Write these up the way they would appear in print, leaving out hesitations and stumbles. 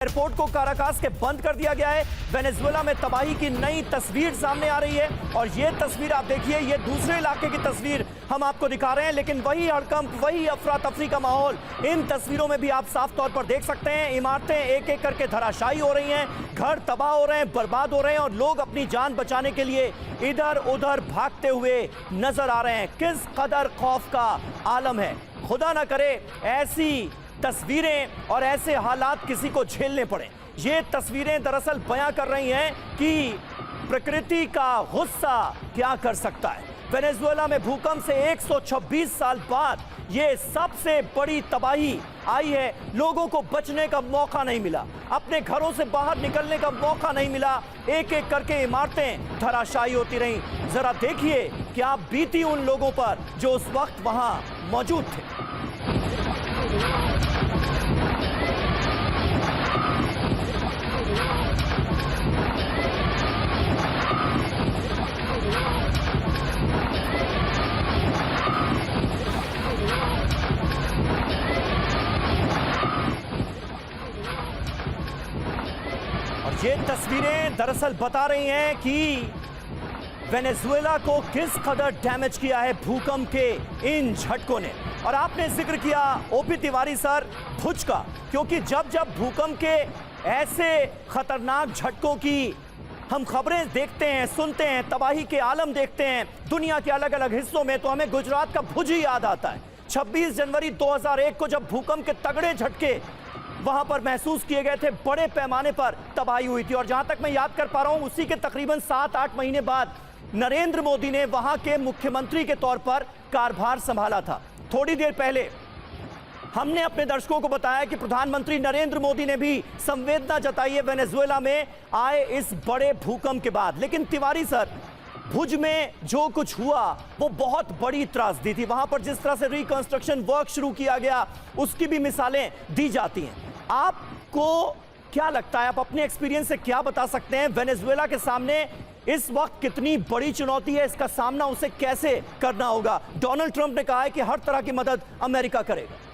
Airport को Caracas के बंद कर दिया गया है। वेनेजुएला में तबाही की नई तस्वीर सामने आ रही है और ये तस्वीर आप देखिए, ये दूसरे इलाके की तस्वीर हम आपको दिखा रहे हैं, लेकिन वही हड़कंप, वही अफरा तफरी का माहौल इन तस्वीरों में भी आप साफ तौर पर देख सकते हैं। इमारतें एक एक करके धराशायी हो रही हैं, घर तबाह हो रहे हैं, बर्बाद हो रहे हैं और लोग अपनी जान बचाने के लिए इधर उधर भागते हुए नजर आ रहे हैं। किस कदर खौफ का आलम है। खुदा ना करे ऐसी तस्वीरें और ऐसे हालात किसी को झेलने पड़े। ये तस्वीरें दरअसल बयां कर रही हैं कि प्रकृति का गुस्सा क्या कर सकता है। वेनेजुएला में भूकंप से 126 साल बाद ये सबसे बड़ी तबाही आई है। लोगों को बचने का मौका नहीं मिला, अपने घरों से बाहर निकलने का मौका नहीं मिला। एक एक करके इमारतें धराशायी होती रहीं। जरा देखिए क्या बीती उन लोगों पर जो उस वक्त वहां मौजूद थे। और ये तस्वीरें दरअसल बता रही हैं कि वेनेजुएला को किस कदर डैमेज किया है भूकंप के इन झटकों ने। और आपने जिक्र किया ओपी तिवारी सर भुज का, क्योंकि जब जब भूकंप के ऐसे खतरनाक झटकों की हम खबरें देखते हैं, सुनते हैं, तबाही के आलम देखते हैं दुनिया के अलग अलग हिस्सों में, तो हमें गुजरात का भुज ही याद आता है। 26 जनवरी 2001 को जब भूकंप के तगड़े झटके वहां पर महसूस किए गए थे, बड़े पैमाने पर तबाही हुई थी। और जहां तक मैं याद कर पा रहा हूं, उसी के तकरीबन 7-8 महीने बाद नरेंद्र मोदी ने वहां के मुख्यमंत्री के तौर पर कार्यभार संभाला था। थोड़ी देर पहले हमने अपने दर्शकों को बताया कि प्रधानमंत्री नरेंद्र मोदी ने भी संवेदना जताई है वेनेजुएला में आए इस बड़े भूकंप के बाद। लेकिन तिवारी सर, भुज में जो कुछ हुआ वो बहुत बड़ी त्रासदी थी। वहां पर जिस तरह से रिकंस्ट्रक्शन वर्क शुरू किया गया उसकी भी मिसालें दी जाती हैं। आपको क्या लगता है, आप अपने एक्सपीरियंस से क्या बता सकते हैं, वेनेजुएला के सामने इस वक्त कितनी बड़ी चुनौती है, इसका सामना उसे कैसे करना होगा? डोनाल्ड ट्रंप ने कहा है कि हर तरह की मदद अमेरिका करेगा।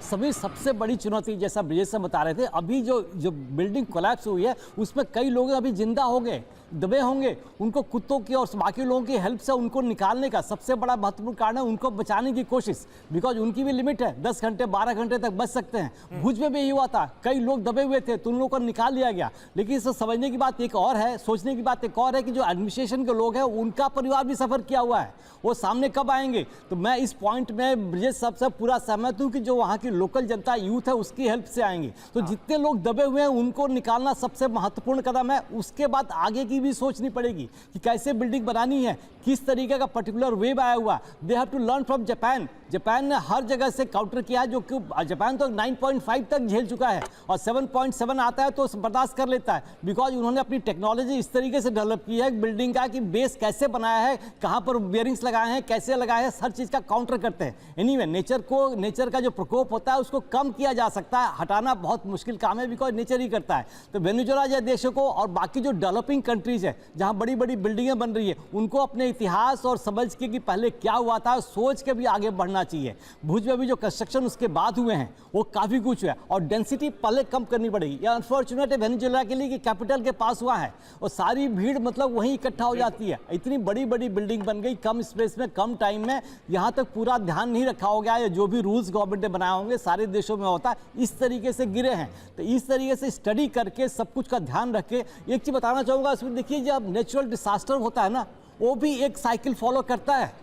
सभी सबसे बड़ी चुनौती, जैसा ब्रिजेश से बता रहे थे, अभी जो बिल्डिंग कोलैप्स हुई है उसमें कई लोग अभी जिंदा हो गए, दबे होंगे। उनको कुत्तों की और बाकी लोगों की हेल्प से उनको निकालने का सबसे बड़ा महत्वपूर्ण कारण है उनको बचाने की कोशिश, बिकॉज उनकी भी लिमिट है, 10 घंटे 12 घंटे तक बच सकते हैं। भुज में भी यही हुआ था, कई लोग दबे हुए थे तो उन लोगों को निकाल लिया गया। लेकिन इसे समझने की बात एक और है, सोचने की बात एक और है कि जो एडमिनिस्ट्रेशन के लोग हैं उनका परिवार भी सफर किया हुआ है, वो सामने कब आएंगे। तो मैं इस पॉइंट में ब्रिजेश सबसे पूरा सहमत हूँ कि जो वहाँ की लोकल जनता यूथ है उसकी हेल्प से आएंगे। तो जितने लोग दबे हुए हैं उनको निकालना सबसे महत्वपूर्ण कदम है। उसके बाद आगे की भी सोचनी पड़ेगी कि कैसे बिल्डिंग बनानी है, किस तरीके का पर्टिकुलर वेव आया हुआ। They have to learn from Japan. Japan ने हर जगह से काउंटर किया है, जो कि जापान तो 9.5 तक झेल चुका है और 7.7 आता है तो बर्दाश्त कर लेता है, बिकॉज उन्होंने अपनी टेक्नोलॉजी इस तरीके से डेवलप की है बिल्डिंग का कि बेस कैसे बनाया है, कहाँ पर बियरिंग्स लगाए हैं, कैसे लगाए हैं, हर चीज़ का काउंटर करते हैं। एनीवे नेचर का जो प्रकोप होता है उसको कम किया जा सकता है, हटाना बहुत मुश्किल काम है, बिकॉज नेचर ही करता है। तो वेनेजुएला जैसे देशों को और बाकी जो डेवलपिंग कंट्रीज है जहाँ बड़ी बड़ी बिल्डिंगें बन रही है, उनको अपने इतिहास और समझ के कि पहले क्या हुआ था सोच के भी आगे बढ़ना चाहिए। भुज में भी जो कंस्ट्रक्शन उसके बाद हुए हैं वो काफ़ी कुछ है और डेंसिटी पहले कम करनी पड़ेगी। ये अनफॉर्चुनेट है वेनेजुएला के लिए कि कैपिटल के पास हुआ है और सारी भीड़ मतलब वहीं इकट्ठा हो जाती है। इतनी बड़ी बड़ी बिल्डिंग बन गई कम स्पेस में, कम टाइम में, यहाँ तक पूरा ध्यान नहीं रखा हो गया है। जो भी रूल्स गवर्नमेंट ने बनाए होंगे सारे देशों में होता है, इस तरीके से गिरे हैं। तो इस तरीके से स्टडी करके सब कुछ का ध्यान रख के एक चीज़ बताना चाहूँगा, उसमें देखिए जब नेचुरल डिसास्टर होता है ना, वो भी एक साइकिल फॉलो करता है,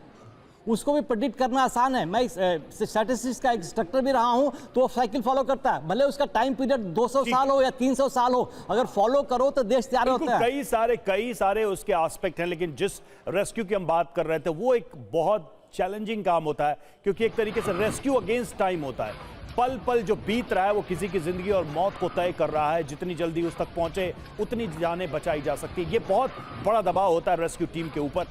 उसको भी प्रेडिक्ट करना आसान है। मैं स्टैटिस्टिक्स का इंस्ट्रक्टर भी रहा हूं, तो वो साइकिल फॉलो करता है, भले उसका टाइम पीरियड 200 साल हो या 300 साल हो, अगर फॉलो करो तो देश तैयार होता है। कई सारे उसके एस्पेक्ट हैं, लेकिन जिस रेस्क्यू की हम बात कर रहे थे वो एक बहुत चैलेंजिंग काम होता है, क्योंकि एक तरीके से रेस्क्यू अगेंस्ट टाइम होता है। पल पल जो बीत रहा है वो किसी की जिंदगी और मौत को तय कर रहा है। जितनी जल्दी उस तक पहुंचे उतनी जानें बचाई जा सकती है। ये बहुत बड़ा दबाव होता है रेस्क्यू टीम के ऊपर।